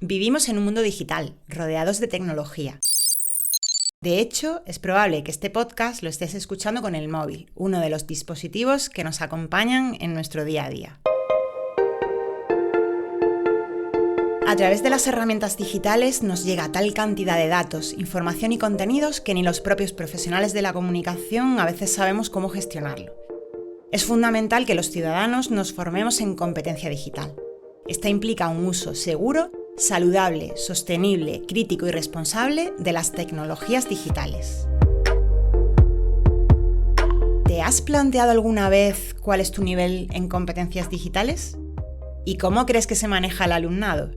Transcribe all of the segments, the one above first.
Vivimos en un mundo digital, rodeados de tecnología. De hecho, es probable que este podcast lo estés escuchando con el móvil, uno de los dispositivos que nos acompañan en nuestro día a día. A través de las herramientas digitales nos llega tal cantidad de datos, información y contenidos que ni los propios profesionales de la comunicación a veces sabemos cómo gestionarlo. Es fundamental que los ciudadanos nos formemos en competencia digital. Esta implica un uso seguro, saludable, sostenible, crítico y responsable de las tecnologías digitales. ¿Te has planteado alguna vez cuál es tu nivel en competencias digitales? ¿Y cómo crees que se maneja el alumnado?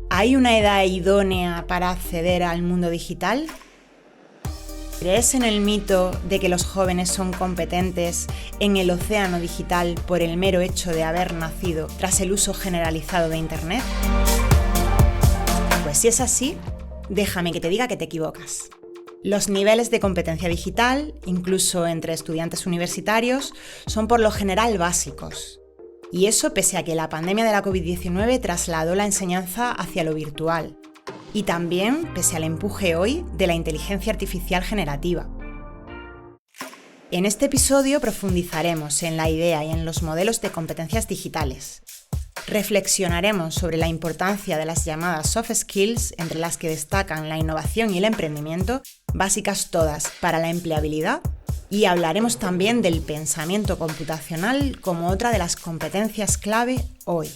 ¿Hay una edad idónea para acceder al mundo digital? ¿Crees en el mito de que los jóvenes son competentes en el océano digital por el mero hecho de haber nacido tras el uso generalizado de Internet? Pues si es así, déjame que te diga que te equivocas. Los niveles de competencia digital, incluso entre estudiantes universitarios, son por lo general básicos. Y eso pese a que la pandemia de la COVID-19 trasladó la enseñanza hacia lo virtual. Y también pese al empuje hoy de la inteligencia artificial generativa. En este episodio profundizaremos en la idea y en los modelos de competencias digitales. Reflexionaremos sobre la importancia de las llamadas soft skills, entre las que destacan la innovación y el emprendimiento, básicas todas para la empleabilidad, y hablaremos también del pensamiento computacional como otra de las competencias clave hoy.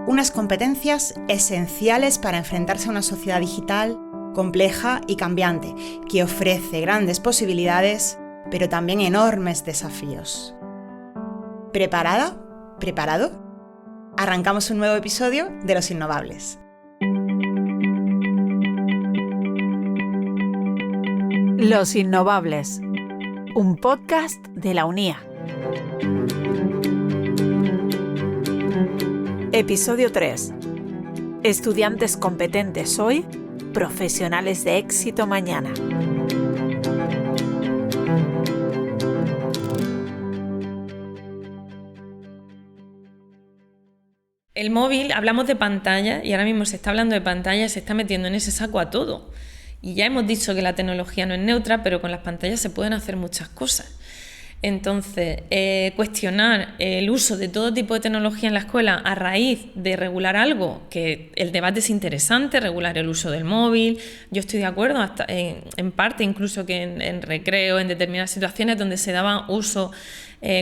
Unas competencias esenciales para enfrentarse a una sociedad digital compleja y cambiante, que ofrece grandes posibilidades, pero también enormes desafíos. ¿Preparada? ¿Preparado? Arrancamos un nuevo episodio de Los Innovables. Los Innovables, un podcast de la UNIA. Episodio 3. Estudiantes competentes hoy, profesionales de éxito mañana. El móvil, hablamos de pantalla y ahora mismo se está hablando de pantalla, se está metiendo en ese saco a todo. Y ya hemos dicho que la tecnología no es neutra, pero con las pantallas se pueden hacer muchas cosas. Entonces, cuestionar el uso de todo tipo de tecnología en la escuela a raíz de regular algo, que el debate es interesante, regular el uso del móvil. Yo estoy de acuerdo, hasta en parte incluso que en recreo, en determinadas situaciones donde se daba uso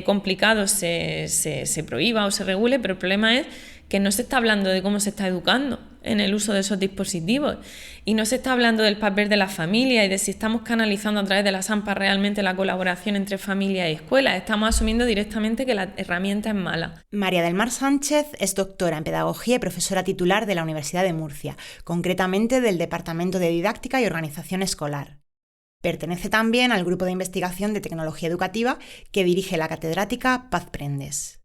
complicado, se prohíba o se regule, pero el problema es que no se está hablando de cómo se está educando en el uso de esos dispositivos y no se está hablando del papel de la familia y de si estamos canalizando a través de las AMPA realmente la colaboración entre familia y escuela. Estamos asumiendo directamente que la herramienta es mala. María del Mar Sánchez es doctora en Pedagogía y profesora titular de la Universidad de Murcia, concretamente del Departamento de Didáctica y Organización Escolar. Pertenece también al Grupo de Investigación de Tecnología Educativa que dirige la catedrática Paz Prendes.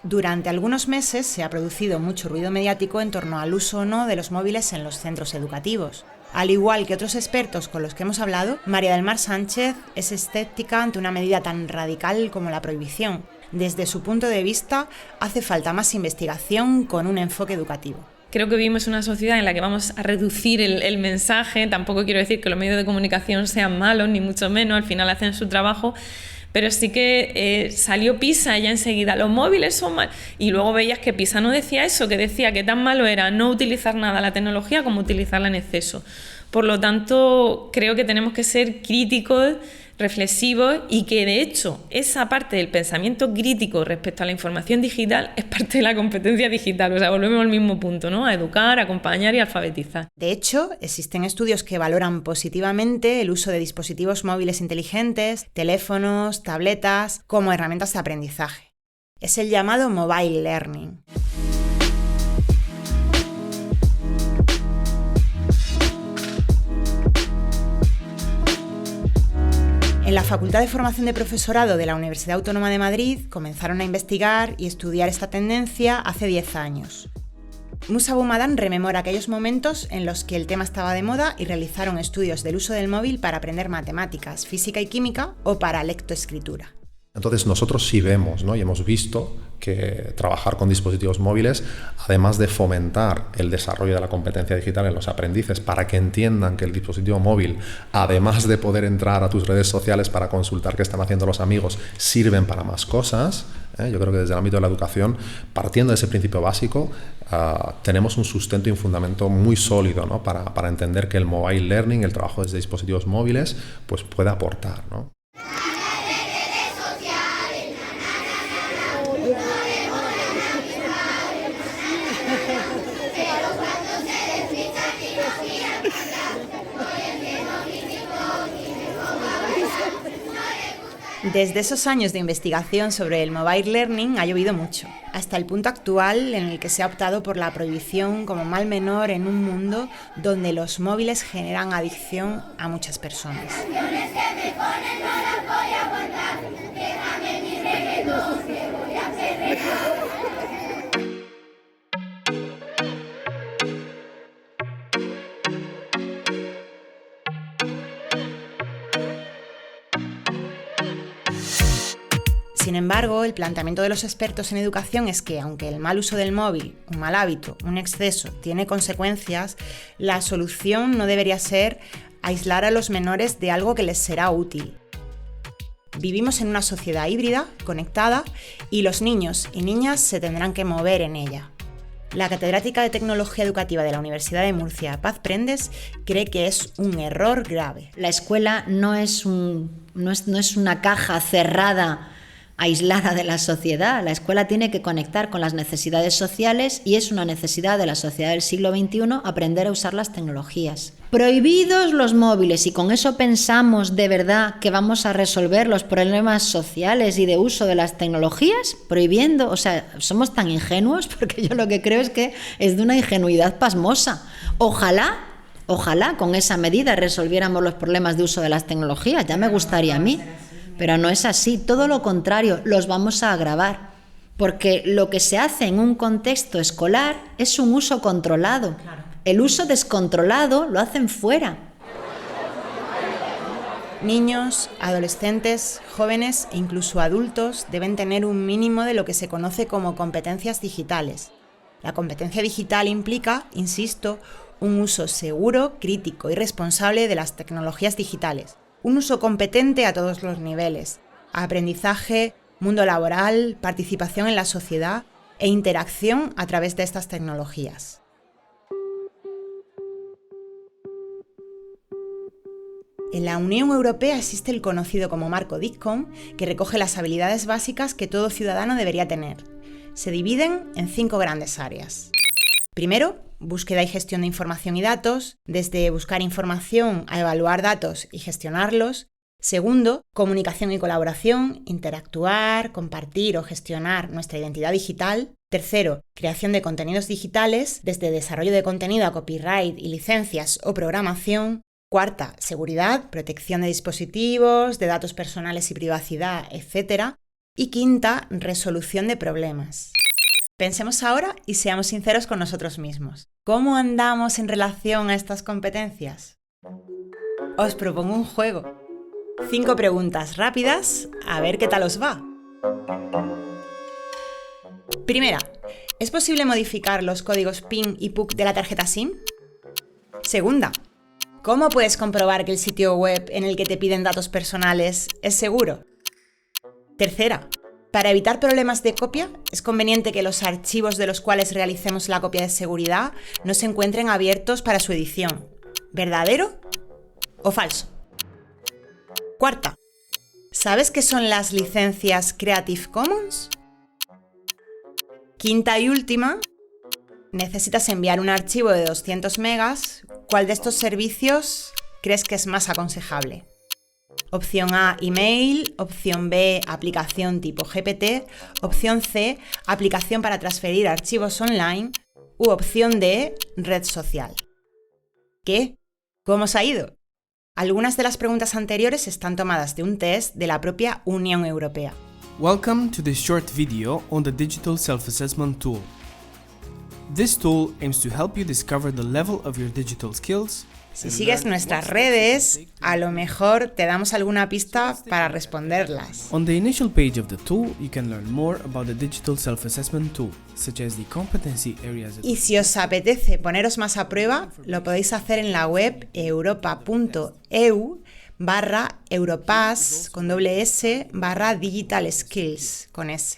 Durante algunos meses se ha producido mucho ruido mediático en torno al uso o no de los móviles en los centros educativos. Al igual que otros expertos con los que hemos hablado, María del Mar Sánchez es escéptica ante una medida tan radical como la prohibición. Desde su punto de vista, hace falta más investigación con un enfoque educativo. Creo que vivimos en una sociedad en la que vamos a reducir el mensaje. Tampoco quiero decir que los medios de comunicación sean malos, ni mucho menos, al final hacen su trabajo. Pero sí que salió PISA ya enseguida, los móviles son malos. Y luego veías que PISA no decía eso, que decía que tan malo era no utilizar nada la tecnología como utilizarla en exceso. Por lo tanto, creo que tenemos que ser críticos, reflexivos y que de hecho esa parte del pensamiento crítico respecto a la información digital es parte de la competencia digital. O sea, volvemos al mismo punto, ¿no? A educar, acompañar y alfabetizar. De hecho, existen estudios que valoran positivamente el uso de dispositivos móviles inteligentes, teléfonos, tabletas, como herramientas de aprendizaje. Es el llamado mobile learning. En la Facultad de Formación de Profesorado de la Universidad Autónoma de Madrid comenzaron a investigar y estudiar esta tendencia hace 10 años. Musa Bumadán rememora aquellos momentos en los que el tema estaba de moda y realizaron estudios del uso del móvil para aprender matemáticas, física y química o para lectoescritura. Entonces nosotros sí vemos, ¿no? Y hemos visto que trabajar con dispositivos móviles, además de fomentar el desarrollo de la competencia digital en los aprendices para que entiendan que el dispositivo móvil, además de poder entrar a tus redes sociales para consultar qué están haciendo los amigos, sirven para más cosas. Yo creo que desde el ámbito de la educación, partiendo de ese principio básico, tenemos un sustento y un fundamento muy sólido, ¿no? para entender que el mobile learning, el trabajo desde dispositivos móviles, pues puede aportar, ¿no? Desde esos años de investigación sobre el mobile learning ha llovido mucho, hasta el punto actual en el que se ha optado por la prohibición como mal menor en un mundo donde los móviles generan adicción a muchas personas. Sin embargo, el planteamiento de los expertos en educación es que, aunque el mal uso del móvil, un mal hábito, un exceso, tiene consecuencias, la solución no debería ser aislar a los menores de algo que les será útil. Vivimos en una sociedad híbrida, conectada, y los niños y niñas se tendrán que mover en ella. La catedrática de Tecnología Educativa de la Universidad de Murcia, Paz Prendes, cree que es un error grave. La escuela no es una caja cerrada, aislada de la sociedad. La escuela tiene que conectar con las necesidades sociales y es una necesidad de la sociedad del siglo XXI aprender a usar las tecnologías. Prohibidos los móviles, y con eso pensamos de verdad que vamos a resolver los problemas sociales y de uso de las tecnologías, prohibiendo, o sea, somos tan ingenuos, porque yo lo que creo es que es de una ingenuidad pasmosa. Ojalá con esa medida resolviéramos los problemas de uso de las tecnologías, ya me gustaría a mí. Pero no es así, todo lo contrario, los vamos a agravar, porque lo que se hace en un contexto escolar es un uso controlado. Claro. El uso descontrolado lo hacen fuera. Niños, adolescentes, jóvenes e incluso adultos deben tener un mínimo de lo que se conoce como competencias digitales. La competencia digital implica, insisto, un uso seguro, crítico y responsable de las tecnologías digitales. Un uso competente a todos los niveles: aprendizaje, mundo laboral, participación en la sociedad e interacción a través de estas tecnologías. En la Unión Europea existe el conocido como marco DICCOM, que recoge las habilidades básicas que todo ciudadano debería tener. Se dividen en 5 grandes áreas. Primero, búsqueda y gestión de información y datos, desde buscar información a evaluar datos y gestionarlos. Segundo, comunicación y colaboración, interactuar, compartir o gestionar nuestra identidad digital. Tercero, creación de contenidos digitales, desde desarrollo de contenido a copyright y licencias o programación. Cuarta, seguridad, protección de dispositivos, de datos personales y privacidad, etc. Y quinta, resolución de problemas. Pensemos ahora y seamos sinceros con nosotros mismos. ¿Cómo andamos en relación a estas competencias? Os propongo un juego. 5 preguntas rápidas, a ver qué tal os va. Primera, ¿es posible modificar los códigos PIN y PUC de la tarjeta SIM? Segunda, ¿cómo puedes comprobar que el sitio web en el que te piden datos personales es seguro? Tercera, para evitar problemas de copia, es conveniente que los archivos de los cuales realicemos la copia de seguridad no se encuentren abiertos para su edición. ¿Verdadero o falso? Cuarta, ¿sabes qué son las licencias Creative Commons? Quinta y última, necesitas enviar un archivo de 200 megas. ¿Cuál de estos servicios crees que es más aconsejable? Opción A, email. Opción B, aplicación tipo GPT. Opción C, aplicación para transferir archivos online. U opción D, red social. ¿Qué? ¿Cómo os ha ido? Algunas de las preguntas anteriores están tomadas de un test de la propia Unión Europea. Welcome to this short video on the Digital Self-Assessment Tool. This tool aims to help you discover the level of your digital skills Si sigues nuestras redes, a lo mejor te damos alguna pista para responderlas. On the initial page of the tool, you can learn more about the digital self-assessment tool, such as the competency areas. Y si os apetece poneros más a prueba, lo podéis hacer en la web europa.eu/Europass con /Digital Skills con S.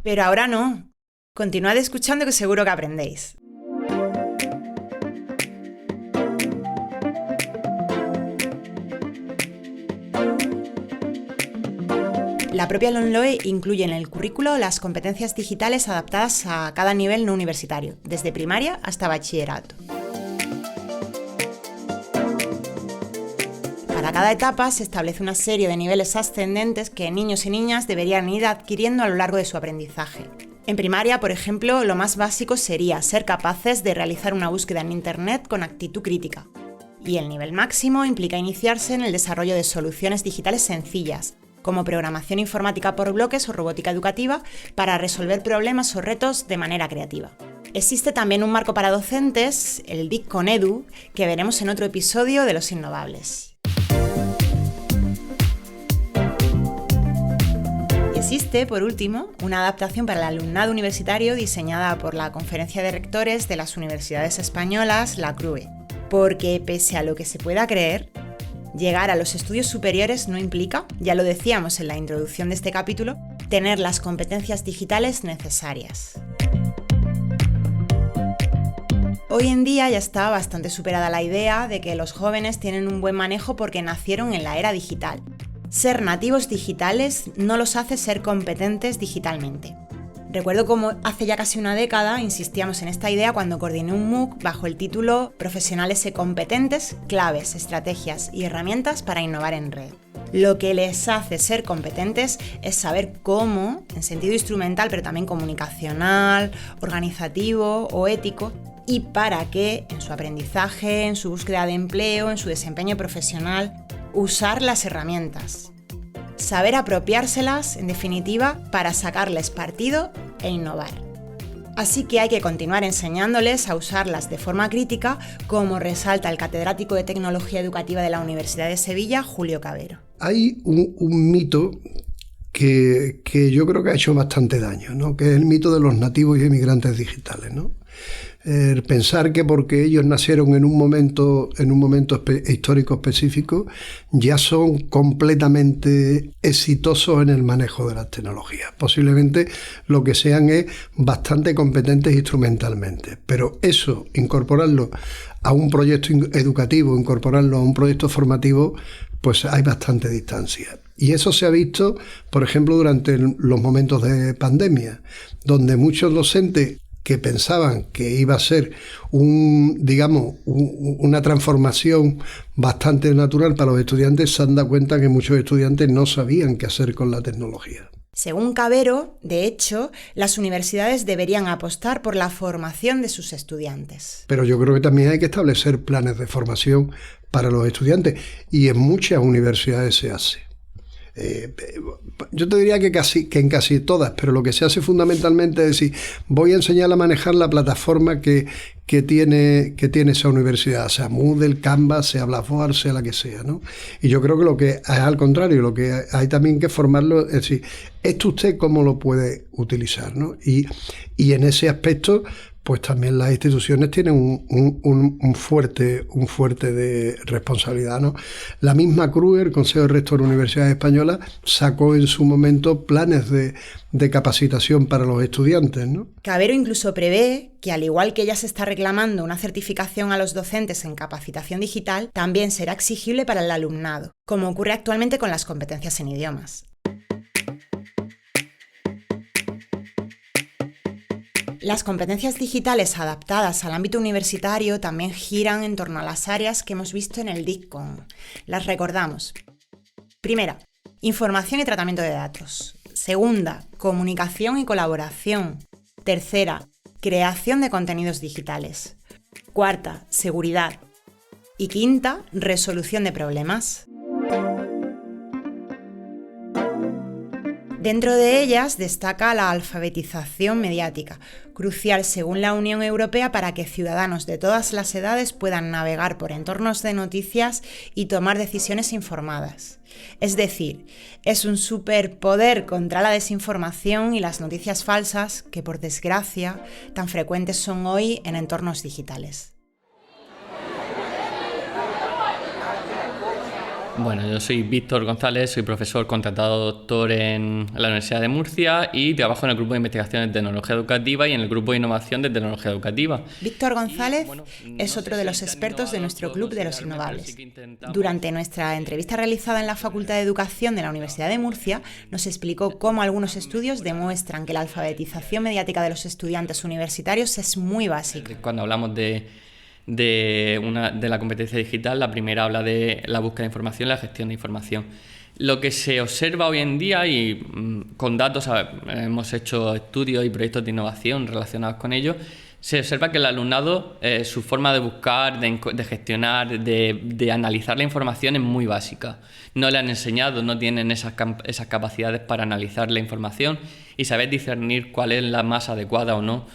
Pero ahora no. Continuad escuchando que seguro que aprendéis. La propia LOMLOE incluye en el currículo las competencias digitales adaptadas a cada nivel no universitario, desde primaria hasta bachillerato. Para cada etapa se establece una serie de niveles ascendentes que niños y niñas deberían ir adquiriendo a lo largo de su aprendizaje. En primaria, por ejemplo, lo más básico sería ser capaces de realizar una búsqueda en Internet con actitud crítica. Y el nivel máximo implica iniciarse en el desarrollo de soluciones digitales sencillas, como programación informática por bloques o robótica educativa, para resolver problemas o retos de manera creativa. Existe también un marco para docentes, el DIC con Edu, que veremos en otro episodio de Los Innovables. Existe, por último, una adaptación para el alumnado universitario diseñada por la Conferencia de Rectores de las Universidades Españolas, la CRUE, porque pese a lo que se pueda creer, llegar a los estudios superiores no implica, ya lo decíamos en la introducción de este capítulo, tener las competencias digitales necesarias. Hoy en día ya está bastante superada la idea de que los jóvenes tienen un buen manejo porque nacieron en la era digital. Ser nativos digitales no los hace ser competentes digitalmente. Recuerdo cómo hace ya casi una década insistíamos en esta idea cuando coordiné un MOOC bajo el título Profesionales e competentes, claves, estrategias y herramientas para innovar en red. Lo que les hace ser competentes es saber cómo, en sentido instrumental pero también comunicacional, organizativo o ético, y para qué en su aprendizaje, en su búsqueda de empleo, en su desempeño profesional, usar las herramientas. Saber apropiárselas, en definitiva, para sacarles partido e innovar. Así que hay que continuar enseñándoles a usarlas de forma crítica, como resalta el catedrático de Tecnología Educativa de la Universidad de Sevilla, Julio Cabero. Hay un mito que yo creo que ha hecho bastante daño, ¿no? Que es el mito de los nativos y emigrantes digitales, ¿no? Pensar que porque ellos nacieron en un momento histórico específico ya son completamente exitosos en el manejo de las tecnologías. Posiblemente lo que sean es bastante competentes instrumentalmente, pero eso, incorporarlo a un proyecto educativo, incorporarlo a un proyecto formativo, pues hay bastante distancia. Y eso se ha visto, por ejemplo, durante los momentos de pandemia, donde muchos docentes que pensaban que iba a ser una transformación bastante natural para los estudiantes, se han dado cuenta que muchos estudiantes no sabían qué hacer con la tecnología. Según Cabero, de hecho, las universidades deberían apostar por la formación de sus estudiantes. Pero yo creo que también hay que establecer planes de formación para los estudiantes, y en muchas universidades se hace. Yo te diría que en casi todas, pero lo que se hace fundamentalmente es decir, voy a enseñar a manejar la plataforma que tiene esa universidad, sea Moodle, Canva, sea Blackboard, sea la que sea, ¿no? Y yo creo que lo que es al contrario, lo que hay también que formarlo, es decir, ¿esto usted cómo lo puede utilizar, ¿no? Y en ese aspecto, pues también las instituciones tienen un fuerte de responsabilidad, ¿no? La misma CRUE, el Consejo de Rector de Universidades Españolas, sacó en su momento planes de capacitación para los estudiantes, ¿no? Cabero incluso prevé que, al igual que ya se está reclamando una certificación a los docentes en capacitación digital, también será exigible para el alumnado, como ocurre actualmente con las competencias en idiomas. Las competencias digitales adaptadas al ámbito universitario también giran en torno a las áreas que hemos visto en el DICCON. Las recordamos. Primera, información y tratamiento de datos. Segunda, comunicación y colaboración. Tercera, creación de contenidos digitales. Cuarta, seguridad. Y quinta, resolución de problemas. Dentro de ellas destaca la alfabetización mediática, crucial según la Unión Europea para que ciudadanos de todas las edades puedan navegar por entornos de noticias y tomar decisiones informadas. Es decir, es un superpoder contra la desinformación y las noticias falsas que, por desgracia, tan frecuentes son hoy en entornos digitales. Bueno, yo soy Víctor González, soy profesor contratado doctor en la Universidad de Murcia y trabajo en el grupo de investigación de tecnología educativa y en el grupo de innovación de tecnología educativa. Víctor González es otro de los expertos de nuestro Club de los Innovables. Durante nuestra entrevista realizada en la Facultad de Educación de la Universidad de Murcia, nos explicó cómo algunos estudios demuestran que la alfabetización mediática de los estudiantes universitarios es muy básica. Cuando hablamos de la competencia digital, la primera habla de la búsqueda de información y la gestión de información. Lo que se observa hoy en día, y con datos hemos hecho estudios y proyectos de innovación relacionados con ello, se observa que el alumnado, su forma de buscar, de gestionar, de analizar la información es muy básica. No le han enseñado, no tienen esas capacidades para analizar la información y saber discernir cuál es la más adecuada o no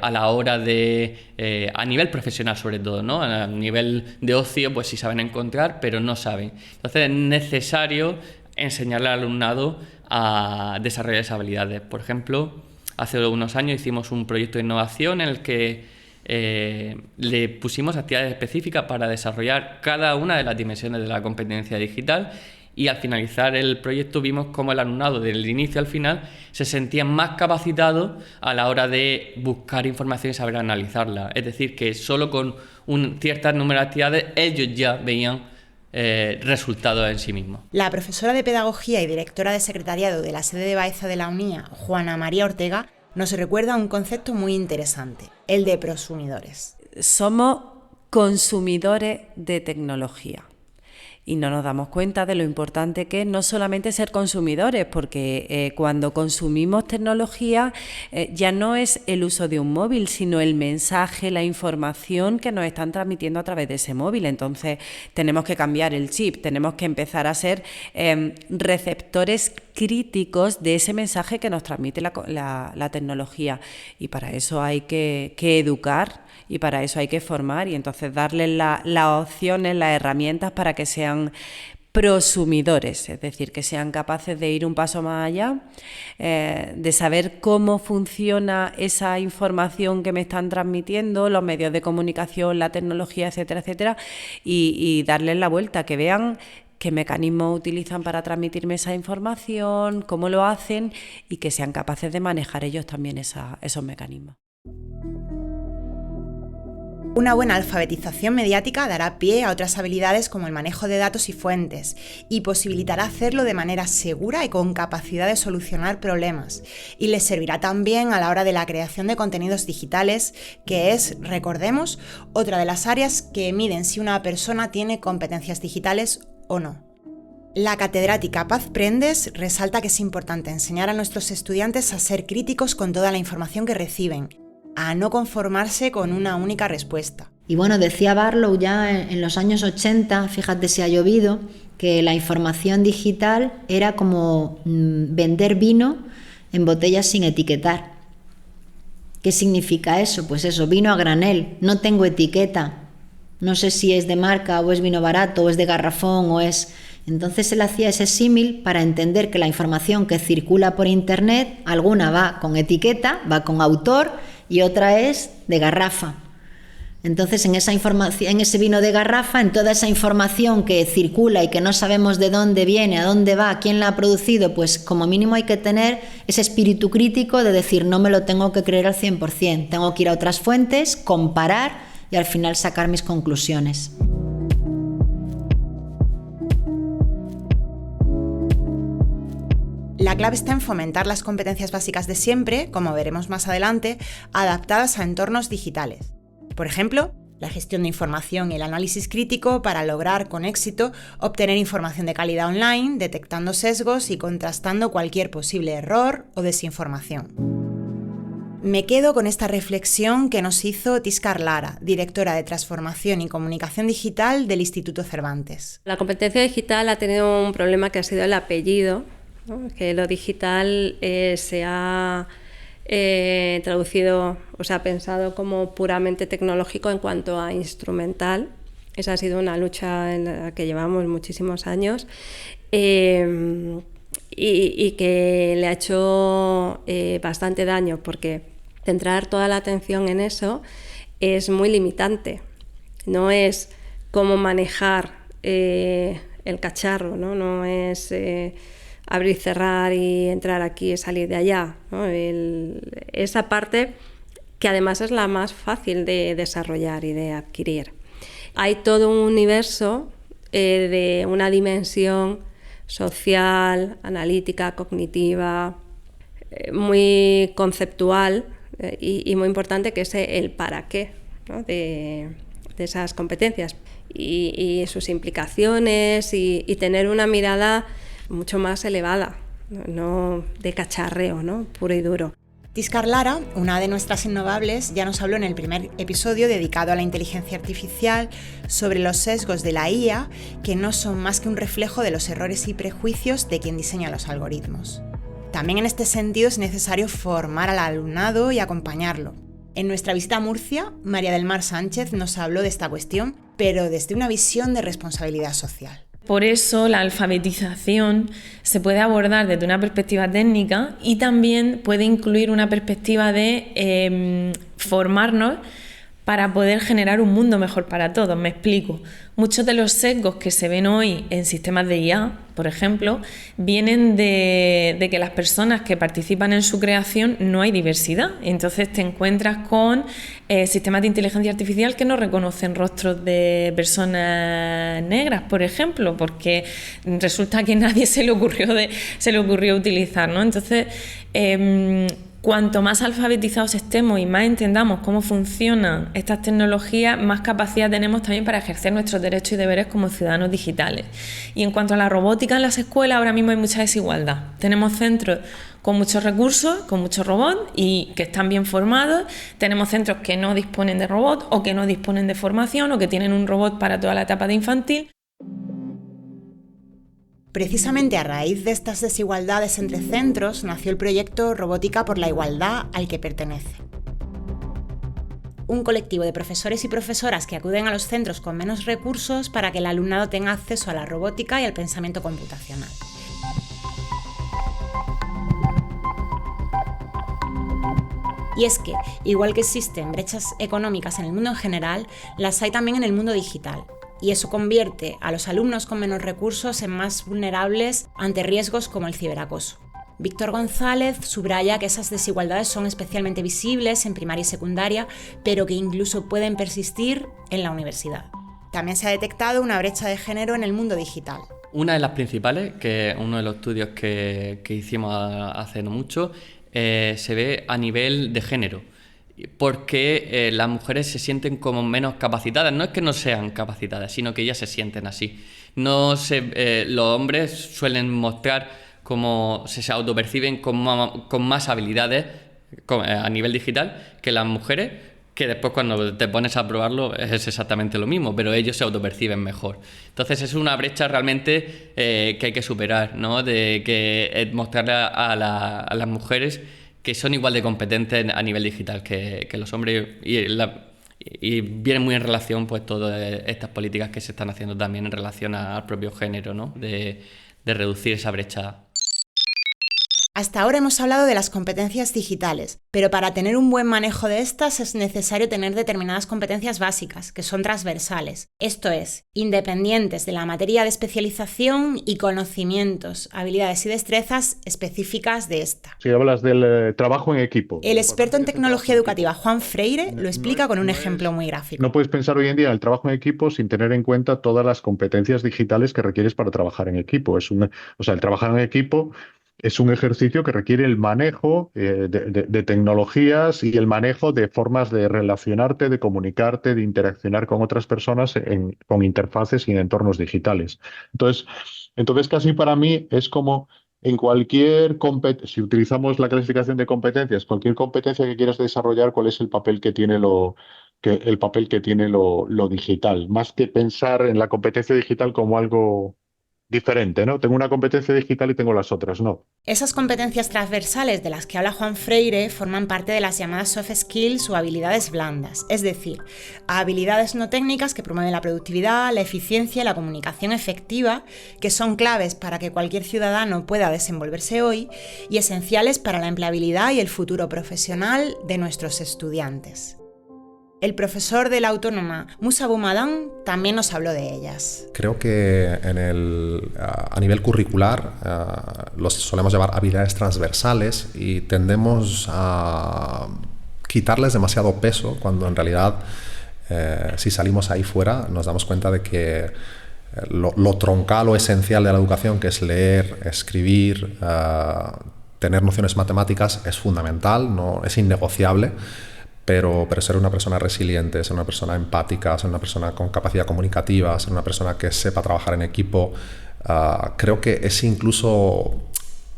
a la hora de, a nivel profesional sobre todo, ¿no? A nivel de ocio, pues sí saben encontrar, pero no saben. Entonces es necesario enseñarle al alumnado a desarrollar esas habilidades. Por ejemplo, hace unos años hicimos un proyecto de innovación en el que le pusimos actividades específicas para desarrollar cada una de las dimensiones de la competencia digital. Y al finalizar el proyecto vimos cómo el alumnado, desde el inicio al final, se sentía más capacitado a la hora de buscar información y saber analizarla. Es decir, que solo con un cierto número de actividades ellos ya veían resultados en sí mismos. La profesora de Pedagogía y directora de Secretariado de la sede de Baeza de la UNIA, Juana María Ortega, nos recuerda un concepto muy interesante, el de prosumidores. Somos consumidores de tecnología. Y no nos damos cuenta de lo importante que es no solamente ser consumidores, porque cuando consumimos tecnología ya no es el uso de un móvil, sino el mensaje, la información que nos están transmitiendo a través de ese móvil. Entonces tenemos que cambiar el chip, tenemos que empezar a ser receptores críticos de ese mensaje que nos transmite la tecnología. Y para eso hay que educar y para eso hay que formar y entonces darles las opciones, las herramientas para que sean prosumidores, es decir, que sean capaces de ir un paso más allá, de saber cómo funciona esa información que me están transmitiendo, los medios de comunicación, la tecnología, etcétera, etcétera, y darles la vuelta, que vean qué mecanismos utilizan para transmitirme esa información, cómo lo hacen y que sean capaces de manejar ellos también esos mecanismos. Una buena alfabetización mediática dará pie a otras habilidades como el manejo de datos y fuentes y posibilitará hacerlo de manera segura y con capacidad de solucionar problemas. Y les servirá también a la hora de la creación de contenidos digitales, que es, recordemos, otra de las áreas que miden si una persona tiene competencias digitales o no. La catedrática Paz Prendes resalta que es importante enseñar a nuestros estudiantes a ser críticos con toda la información que reciben, a no conformarse con una única respuesta. Y bueno, decía Barlow ya en los años 80, fíjate si ha llovido, que la información digital era como vender vino en botellas sin etiquetar. ¿Qué significa eso? Pues eso, vino a granel, no tengo etiqueta, no sé si es de marca o es vino barato o es de garrafón o es... Entonces él hacía ese símil para entender que la información que circula por internet, alguna va con etiqueta, va con autor y otra es de garrafa. Entonces en esa información, en ese vino de garrafa, en toda esa información que circula y que no sabemos de dónde viene, a dónde va, quién la ha producido, pues como mínimo hay que tener ese espíritu crítico de decir no me lo tengo que creer al 100%, tengo que ir a otras fuentes, comparar y al final sacar mis conclusiones. La clave está en fomentar las competencias básicas de siempre, como veremos más adelante, adaptadas a entornos digitales. Por ejemplo, la gestión de información y el análisis crítico para lograr con éxito obtener información de calidad online, detectando sesgos y contrastando cualquier posible error o desinformación. Me quedo con esta reflexión que nos hizo Tiscar Lara, directora de Transformación y Comunicación Digital del Instituto Cervantes. La competencia digital ha tenido un problema que ha sido el apellido, ¿no? Que lo digital se ha traducido, o se ha pensado como puramente tecnológico en cuanto a instrumental. Esa ha sido una lucha en la que llevamos muchísimos años y que le ha hecho bastante daño, porque centrar toda la atención en eso es muy limitante. No es cómo manejar el cacharro, ¿no? No es abrir, cerrar y entrar aquí y salir de allá, ¿no? Esa parte que además es la más fácil de desarrollar y de adquirir. Hay todo un universo de una dimensión social, analítica, cognitiva, muy conceptual y muy importante, que es el para qué, ¿no? de esas competencias y sus implicaciones y tener una mirada mucho más elevada, no de cacharreo, ¿no? Puro y duro. Tiscar Lara, una de nuestras innovables, ya nos habló en el primer episodio dedicado a la inteligencia artificial sobre los sesgos de la IA, que no son más que un reflejo de los errores y prejuicios de quien diseña los algoritmos. También en este sentido es necesario formar al alumnado y acompañarlo. En nuestra visita a Murcia, María del Mar Sánchez nos habló de esta cuestión, pero desde una visión de responsabilidad social. Por eso la alfabetización se puede abordar desde una perspectiva técnica y también puede incluir una perspectiva de formarnos para poder generar un mundo mejor para todos. Me explico. Muchos de los sesgos que se ven hoy en sistemas de IA, por ejemplo, vienen de que las personas que participan en su creación no hay diversidad. Entonces te encuentras con sistemas de inteligencia artificial que no reconocen rostros de personas negras, por ejemplo, porque resulta que nadie se le ocurrió utilizar, ¿no? Entonces, cuanto más alfabetizados estemos y más entendamos cómo funcionan estas tecnologías, más capacidad tenemos también para ejercer nuestros derechos y deberes como ciudadanos digitales. Y en cuanto a la robótica en las escuelas, ahora mismo hay mucha desigualdad. Tenemos centros con muchos recursos, con muchos robots y que están bien formados. Tenemos centros que no disponen de robots o que no disponen de formación o que tienen un robot para toda la etapa de infantil. Precisamente a raíz de estas desigualdades entre centros nació el proyecto Robótica por la Igualdad al que pertenece. Un colectivo de profesores y profesoras que acuden a los centros con menos recursos para que el alumnado tenga acceso a la robótica y al pensamiento computacional. Y es que, igual que existen brechas económicas en el mundo en general, las hay también en el mundo digital. Y eso convierte a los alumnos con menos recursos en más vulnerables ante riesgos como el ciberacoso. Víctor González subraya que esas desigualdades son especialmente visibles en primaria y secundaria, pero que incluso pueden persistir en la universidad. También se ha detectado una brecha de género en el mundo digital. Una de las principales, que uno de los estudios que hicimos hace no mucho, se ve a nivel de género. Porque las mujeres se sienten como menos capacitadas. No es que no sean capacitadas, sino que ellas se sienten así. Los hombres suelen mostrar como se autoperciben con más habilidades a nivel digital que las mujeres, que después cuando te pones a probarlo es exactamente lo mismo, pero ellos se autoperciben mejor. Entonces es una brecha realmente que hay que superar, ¿no? De que mostrarle a las mujeres que son igual de competentes a nivel digital que los hombres y viene muy en relación pues todas estas políticas que se están haciendo también en relación al propio género, ¿no? De reducir esa brecha. Hasta ahora hemos hablado de las competencias digitales, pero para tener un buen manejo de estas es necesario tener determinadas competencias básicas, que son transversales, esto es, independientes de la materia de especialización y conocimientos, habilidades y destrezas específicas de esta. Si hablas del trabajo en equipo. El experto en tecnología educativa Juan Freire lo explica con un ejemplo muy gráfico. No puedes pensar hoy en día en el trabajo en equipo sin tener en cuenta todas las competencias digitales que requieres para trabajar en equipo. El trabajar en equipo es un ejercicio que requiere el manejo de tecnologías y el manejo de formas de relacionarte, de comunicarte, de interaccionar con otras personas con interfaces y en entornos digitales. Entonces casi para mí es como en cualquier si utilizamos la clasificación de competencias, cualquier competencia que quieras desarrollar, ¿cuál es el papel que tiene lo digital? Más que pensar en la competencia digital como algo diferente, ¿no? Tengo una competencia digital y tengo las otras, no. Esas competencias transversales de las que habla Juan Freire forman parte de las llamadas soft skills o habilidades blandas, es decir, habilidades no técnicas que promueven la productividad, la eficiencia y la comunicación efectiva, que son claves para que cualquier ciudadano pueda desenvolverse hoy y esenciales para la empleabilidad y el futuro profesional de nuestros estudiantes. El profesor de la Autónoma, Moussa Boumadan, también nos habló de ellas. Creo que a nivel curricular los solemos llamar habilidades transversales y tendemos a quitarles demasiado peso cuando en realidad si salimos ahí fuera nos damos cuenta de que lo troncal o esencial de la educación, que es leer, escribir, tener nociones matemáticas, es fundamental, no es innegociable. Pero ser una persona resiliente, ser una persona empática, ser una persona con capacidad comunicativa, ser una persona que sepa trabajar en equipo, creo que es incluso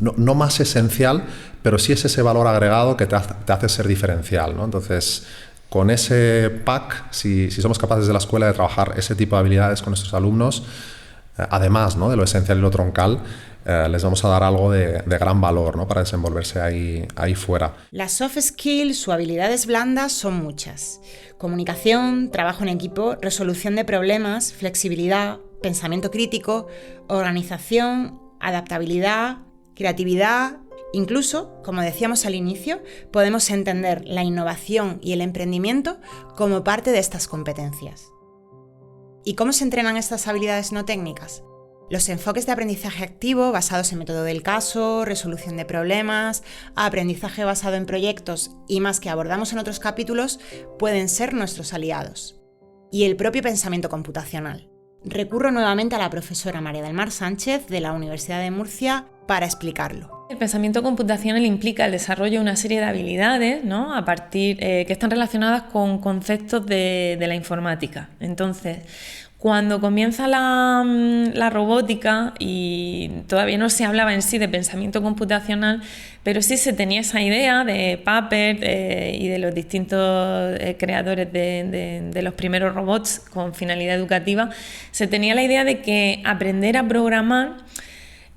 no más esencial, pero sí es ese valor agregado que te hace ser diferencial, ¿no? Entonces, con ese pack, si somos capaces de la escuela de trabajar ese tipo de habilidades con nuestros alumnos, además, ¿no?, de lo esencial y lo troncal, les vamos a dar algo de gran valor, ¿no?, para desenvolverse ahí fuera. Las soft skills o habilidades blandas son muchas. Comunicación, trabajo en equipo, resolución de problemas, flexibilidad, pensamiento crítico, organización, adaptabilidad, creatividad. Incluso, como decíamos al inicio, podemos entender la innovación y el emprendimiento como parte de estas competencias. ¿Y cómo se entrenan estas habilidades no técnicas? Los enfoques de aprendizaje activo basados en método del caso, resolución de problemas, aprendizaje basado en proyectos y más que abordamos en otros capítulos pueden ser nuestros aliados. Y el propio pensamiento computacional. Recurro nuevamente a la profesora María del Mar Sánchez de la Universidad de Murcia para explicarlo. El pensamiento computacional implica el desarrollo de una serie de habilidades, ¿no?, a partir que están relacionadas con conceptos de la informática. Entonces, cuando comienza la robótica, y todavía no se hablaba en sí de pensamiento computacional, pero sí se tenía esa idea de Papert y de los distintos creadores de los primeros robots con finalidad educativa, se tenía la idea de que aprender a programar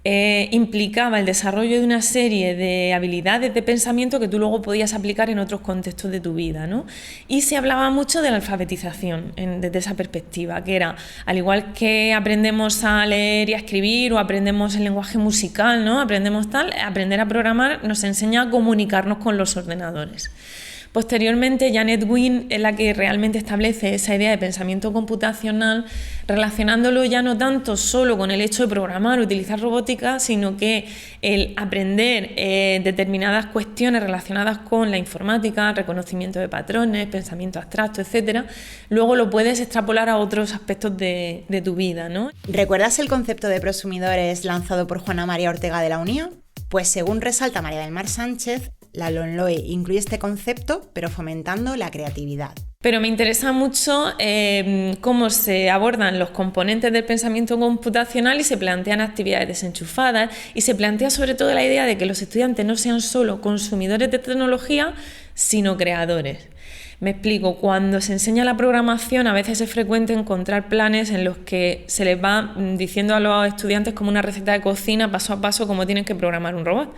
implicaba el desarrollo de una serie de habilidades de pensamiento que tú luego podías aplicar en otros contextos de tu vida, ¿no? Y se hablaba mucho de la alfabetización desde esa perspectiva, que era, al igual que aprendemos a leer y a escribir o aprendemos el lenguaje musical, ¿no?, aprender a programar nos enseña a comunicarnos con los ordenadores. Posteriormente, Janet Wynne es la que realmente establece esa idea de pensamiento computacional, relacionándolo ya no tanto solo con el hecho de programar o utilizar robótica, sino que el aprender determinadas cuestiones relacionadas con la informática, reconocimiento de patrones, pensamiento abstracto, etc., luego lo puedes extrapolar a otros aspectos de tu vida, ¿no? ¿Recuerdas el concepto de prosumidores lanzado por Juana María Ortega de la UNIA? Pues según resalta María del Mar Sánchez, la LOMLOE incluye este concepto, pero fomentando la creatividad. Pero me interesa mucho cómo se abordan los componentes del pensamiento computacional y se plantean actividades desenchufadas y se plantea sobre todo la idea de que los estudiantes no sean solo consumidores de tecnología, sino creadores. Me explico, cuando se enseña la programación a veces es frecuente encontrar planes en los que se les va diciendo a los estudiantes como una receta de cocina paso a paso cómo tienen que programar un robot.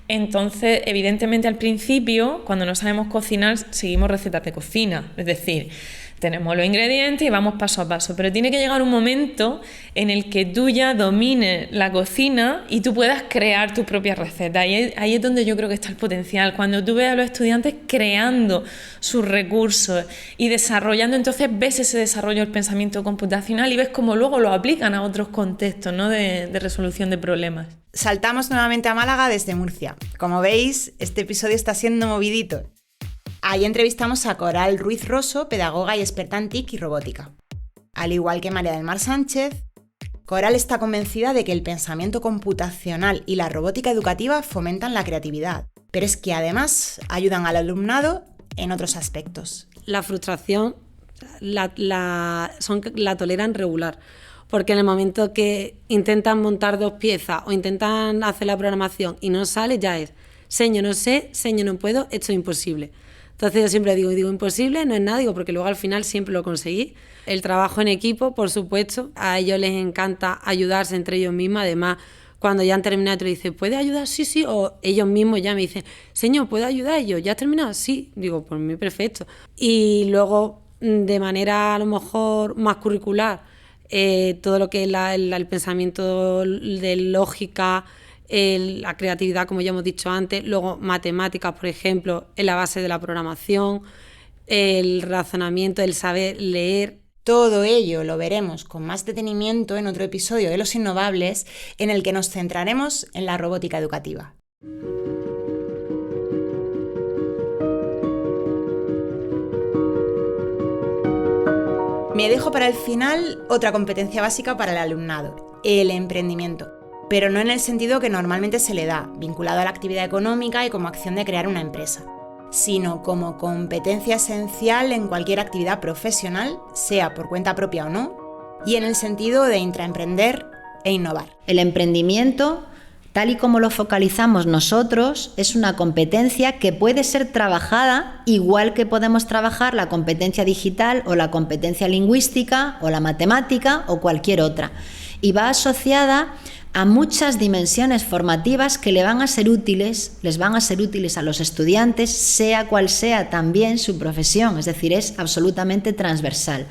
Entonces, evidentemente al principio, cuando no sabemos cocinar, seguimos recetas de cocina, es decir, tenemos los ingredientes y vamos paso a paso, pero tiene que llegar un momento en el que tú ya domines la cocina y tú puedas crear tus propias recetas. Y ahí es donde yo creo que está el potencial, cuando tú ves a los estudiantes creando sus recursos y desarrollando, entonces ves ese desarrollo del pensamiento computacional y ves cómo luego lo aplican a otros contextos, ¿no?, de resolución de problemas. Saltamos nuevamente a Málaga desde Murcia. Como veis, este episodio está siendo movidito. Ahí entrevistamos a Coral Ruiz Rosso, pedagoga y experta en TIC y robótica. Al igual que María del Mar Sánchez, Coral está convencida de que el pensamiento computacional y la robótica educativa fomentan la creatividad, pero es que además ayudan al alumnado en otros aspectos. La frustración la toleran regular, porque en el momento que intentan montar dos piezas o intentan hacer la programación y no sale, ya es seño no sé, seño no puedo, esto es imposible. Entonces yo siempre digo imposible, no es nada, digo, porque luego al final siempre lo conseguí. El trabajo en equipo, por supuesto, a ellos les encanta ayudarse entre ellos mismos, además cuando ya han terminado te dicen, ¿puedes ayudar? Sí, sí, o ellos mismos ya me dicen, señor, ¿puedo ayudar? Y yo, ¿ya has terminado? Sí, digo, por mí perfecto. Y luego, de manera a lo mejor más curricular, todo lo que es el pensamiento de lógica, la creatividad, como ya hemos dicho antes, luego matemáticas, por ejemplo, en la base de la programación, el razonamiento, el saber leer. Todo ello lo veremos con más detenimiento en otro episodio de Los Innovables, en el que nos centraremos en la robótica educativa. Me dejo para el final otra competencia básica para el alumnado, el emprendimiento, pero no en el sentido que normalmente se le da, vinculado a la actividad económica y como acción de crear una empresa, sino como competencia esencial en cualquier actividad profesional, sea por cuenta propia o no, y en el sentido de intraemprender e innovar. El emprendimiento, tal y como lo focalizamos nosotros, es una competencia que puede ser trabajada igual que podemos trabajar la competencia digital o la competencia lingüística o la matemática o cualquier otra. Y va asociada a muchas dimensiones formativas que les van a ser útiles a los estudiantes, sea cual sea también su profesión, es decir, es absolutamente transversal.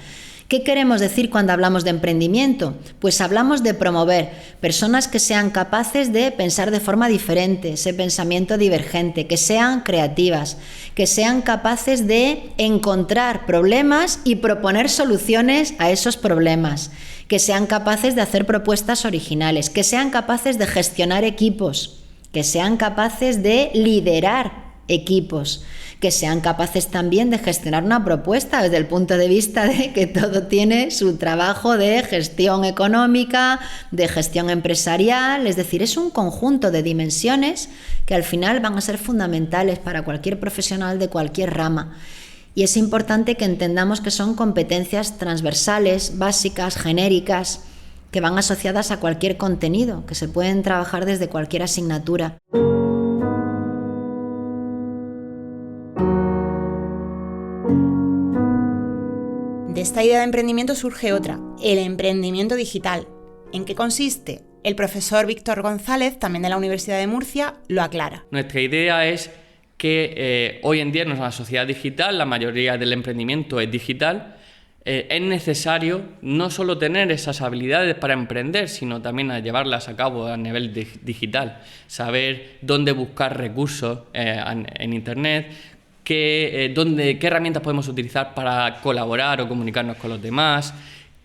¿Qué queremos decir cuando hablamos de emprendimiento? Pues hablamos de promover personas que sean capaces de pensar de forma diferente, ese pensamiento divergente, que sean creativas, que sean capaces de encontrar problemas y proponer soluciones a esos problemas, que sean capaces de hacer propuestas originales, que sean capaces de gestionar equipos, que sean capaces de liderar equipos, que sean capaces también de gestionar una propuesta desde el punto de vista de que todo tiene su trabajo de gestión económica, de gestión empresarial, es decir, es un conjunto de dimensiones que al final van a ser fundamentales para cualquier profesional de cualquier rama. Y es importante que entendamos que son competencias transversales, básicas, genéricas, que van asociadas a cualquier contenido, que se pueden trabajar desde cualquier asignatura. De esta idea de emprendimiento surge otra, el emprendimiento digital. ¿En qué consiste? El profesor Víctor González, también de la Universidad de Murcia, lo aclara. Nuestra idea es que hoy en día en nuestra sociedad digital, la mayoría del emprendimiento es digital, es necesario no solo tener esas habilidades para emprender, sino también a llevarlas a cabo a nivel digital, saber dónde buscar recursos en Internet, qué herramientas podemos utilizar para colaborar o comunicarnos con los demás,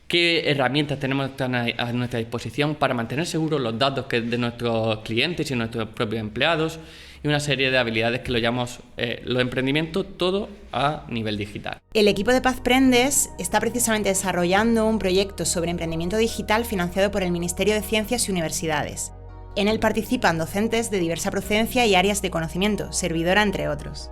qué herramientas tenemos a nuestra disposición para mantener seguros los datos de nuestros clientes y nuestros propios empleados, y una serie de habilidades que lo llamamos los emprendimientos, todo a nivel digital. El equipo de Pazprendes está precisamente desarrollando un proyecto sobre emprendimiento digital financiado por el Ministerio de Ciencias y Universidades. En él participan docentes de diversa procedencia y áreas de conocimiento, servidora entre otros.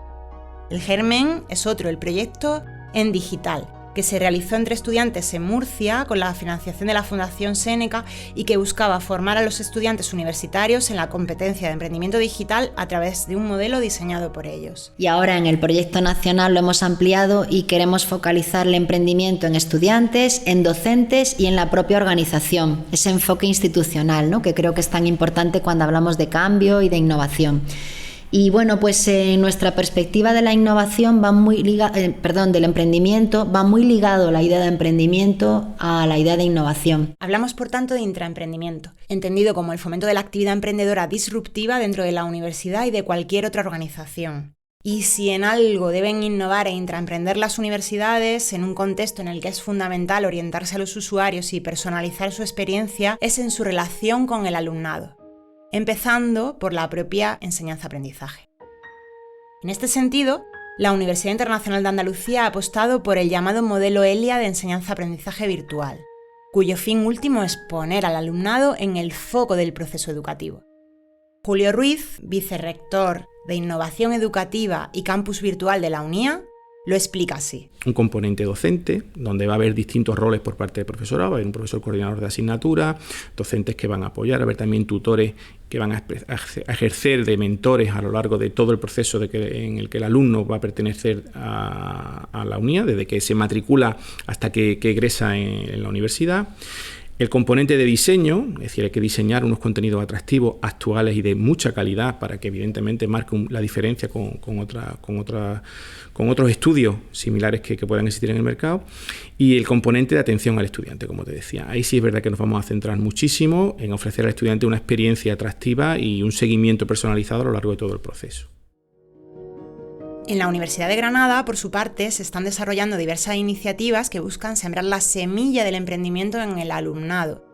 El germen es otro, el proyecto En Digital, que se realizó entre estudiantes en Murcia con la financiación de la Fundación Séneca y que buscaba formar a los estudiantes universitarios en la competencia de emprendimiento digital a través de un modelo diseñado por ellos. Y ahora en el proyecto nacional lo hemos ampliado y queremos focalizar el emprendimiento en estudiantes, en docentes y en la propia organización, ese enfoque institucional, ¿no?, que creo que es tan importante cuando hablamos de cambio y de innovación. Y bueno, pues nuestra perspectiva de la innovación del emprendimiento va muy ligado la idea de emprendimiento a la idea de innovación. Hablamos, por tanto, de intraemprendimiento, entendido como el fomento de la actividad emprendedora disruptiva dentro de la universidad y de cualquier otra organización. Y si en algo deben innovar e intraemprender las universidades, en un contexto en el que es fundamental orientarse a los usuarios y personalizar su experiencia, es en su relación con el alumnado, empezando por la propia enseñanza-aprendizaje. En este sentido, la Universidad Internacional de Andalucía ha apostado por el llamado modelo ELIA de enseñanza-aprendizaje virtual, cuyo fin último es poner al alumnado en el foco del proceso educativo. Julio Ruiz, vicerrector de Innovación Educativa y Campus Virtual de la UNIA, Lo explica así. Un componente docente, donde va a haber distintos roles por parte del profesorado, va a haber un profesor coordinador de asignatura, docentes que van a apoyar, va a haber también tutores que van a ejercer de mentores a lo largo de todo el proceso en el que el alumno va a pertenecer a la unidad, desde que se matricula hasta que egresa en la universidad. El componente de diseño, es decir, hay que diseñar unos contenidos atractivos, actuales y de mucha calidad para que evidentemente marque la diferencia con otros estudios similares que puedan existir en el mercado. Y el componente de atención al estudiante, como te decía. Ahí sí es verdad que nos vamos a centrar muchísimo en ofrecer al estudiante una experiencia atractiva y un seguimiento personalizado a lo largo de todo el proceso. En la Universidad de Granada, por su parte, se están desarrollando diversas iniciativas que buscan sembrar la semilla del emprendimiento en el alumnado.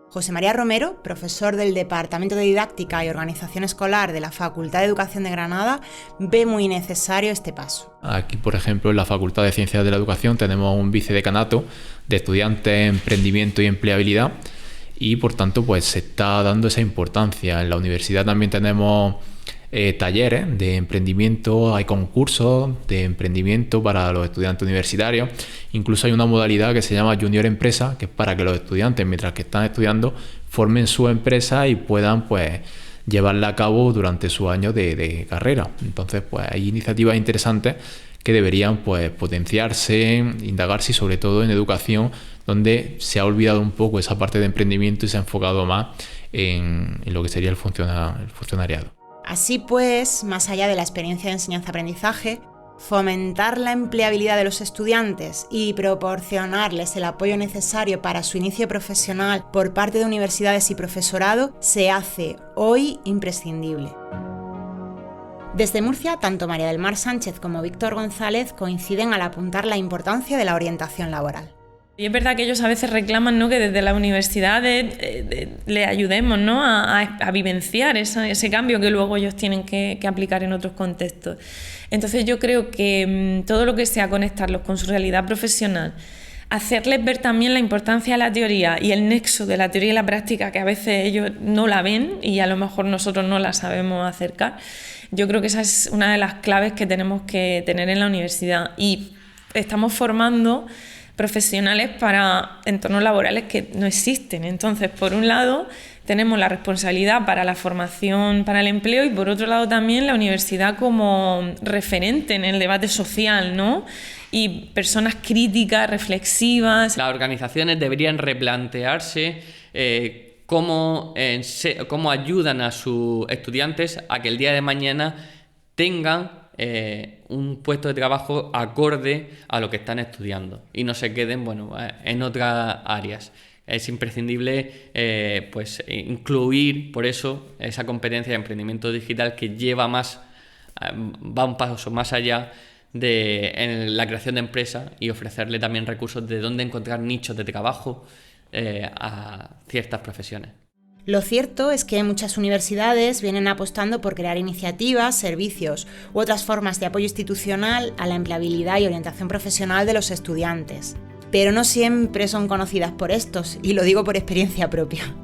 José María Romero, profesor del Departamento de Didáctica y Organización Escolar de la Facultad de Educación de Granada, ve muy necesario este paso. Aquí, por ejemplo, en la Facultad de Ciencias de la Educación tenemos un vicedecanato de estudiantes, emprendimiento y empleabilidad y, por tanto, pues se está dando esa importancia. En la universidad también tenemos talleres de emprendimiento, hay concursos de emprendimiento para los estudiantes universitarios, incluso hay una modalidad que se llama Junior Empresa, que es para que los estudiantes, mientras que están estudiando, formen su empresa y puedan pues llevarla a cabo durante su año de carrera. Entonces pues hay iniciativas interesantes que deberían pues potenciarse, indagarse y sobre todo en educación, donde se ha olvidado un poco esa parte de emprendimiento y se ha enfocado más en lo que sería el funcionariado. Así pues, más allá de la experiencia de enseñanza-aprendizaje, fomentar la empleabilidad de los estudiantes y proporcionarles el apoyo necesario para su inicio profesional por parte de universidades y profesorado se hace hoy imprescindible. Desde Murcia, tanto María del Mar Sánchez como Víctor González coinciden al apuntar la importancia de la orientación laboral. Y es verdad que ellos a veces reclaman, ¿no?, que desde la universidad le ayudemos, ¿no?, a vivenciar ese cambio que luego ellos tienen que aplicar en otros contextos. Entonces yo creo que todo lo que sea conectarlos con su realidad profesional, hacerles ver también la importancia de la teoría y el nexo de la teoría y la práctica, que a veces ellos no la ven y a lo mejor nosotros no la sabemos acercar. Yo creo que esa es una de las claves que tenemos que tener en la universidad y estamos formando profesionales para entornos laborales que no existen. Entonces, por un lado, tenemos la responsabilidad para la formación para el empleo y por otro lado también la universidad como referente en el debate social, ¿no? Y personas críticas, reflexivas. Las organizaciones deberían replantearse cómo ayudan a sus estudiantes a que el día de mañana tengan un puesto de trabajo acorde a lo que están estudiando y no se queden en otras áreas. Es imprescindible pues incluir, por eso, esa competencia de emprendimiento digital que va un paso más allá en la creación de empresas y ofrecerle también recursos de dónde encontrar nichos de trabajo a ciertas profesiones. Lo cierto es que muchas universidades vienen apostando por crear iniciativas, servicios u otras formas de apoyo institucional a la empleabilidad y orientación profesional de los estudiantes. Pero no siempre son conocidas por estos, y lo digo por experiencia propia.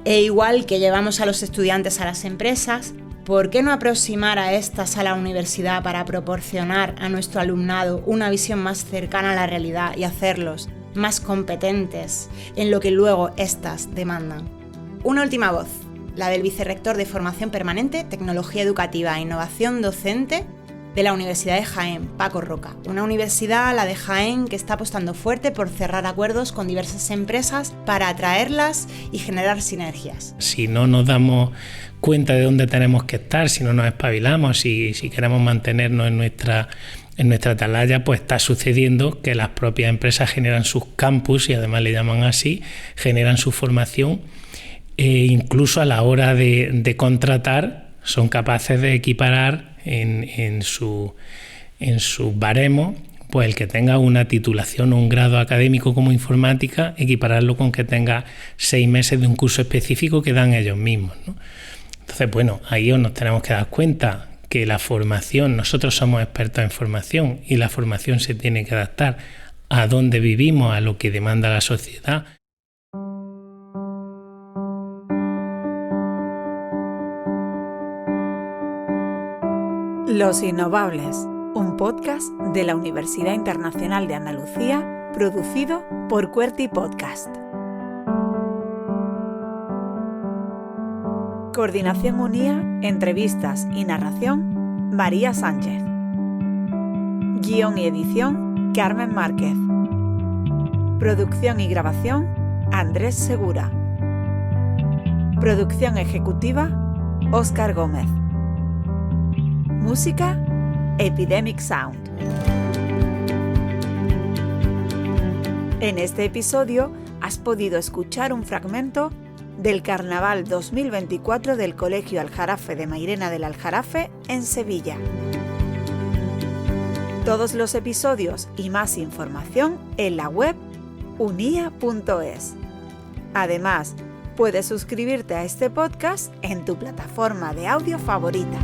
E igual que llevamos a los estudiantes a las empresas, ¿por qué no aproximar a estas a la universidad para proporcionar a nuestro alumnado una visión más cercana a la realidad y hacerlos más competentes en lo que luego éstas demandan? Una última voz, la del vicerrector de Formación Permanente, Tecnología Educativa e Innovación Docente de la Universidad de Jaén, Paco Roca. Una universidad, la de Jaén, que está apostando fuerte por cerrar acuerdos con diversas empresas para atraerlas y generar sinergias. Si no nos damos cuenta de dónde tenemos que estar, si no nos espabilamos, si queremos mantenernos en nuestra atalaya, pues está sucediendo que las propias empresas generan sus campus, y además le llaman así, generan su formación. Incluso a la hora de contratar son capaces de equiparar en su baremo, pues el que tenga una titulación o un grado académico como informática, equipararlo con que tenga 6 meses de un curso específico que dan ellos mismos, ¿no? Entonces, bueno, ahí nos tenemos que dar cuenta que la formación, nosotros somos expertos en formación y la formación se tiene que adaptar a dónde vivimos, a lo que demanda la sociedad. Los innovables. un podcast de la Universidad Internacional de Andalucía, producido por QWERTY Podcast. Coordinación UNIA, entrevistas y narración, María Sánchez. Guión y edición, Carmen Márquez. Producción y grabación, Andrés Segura. Producción ejecutiva, Óscar Gómez. Música, Epidemic Sound. En este episodio has podido escuchar un fragmento del Carnaval 2024 del Colegio Aljarafe de Mairena del Aljarafe en Sevilla. Todos los episodios y más información en la web unia.es. Además, puedes suscribirte a este podcast en tu plataforma de audio favorita.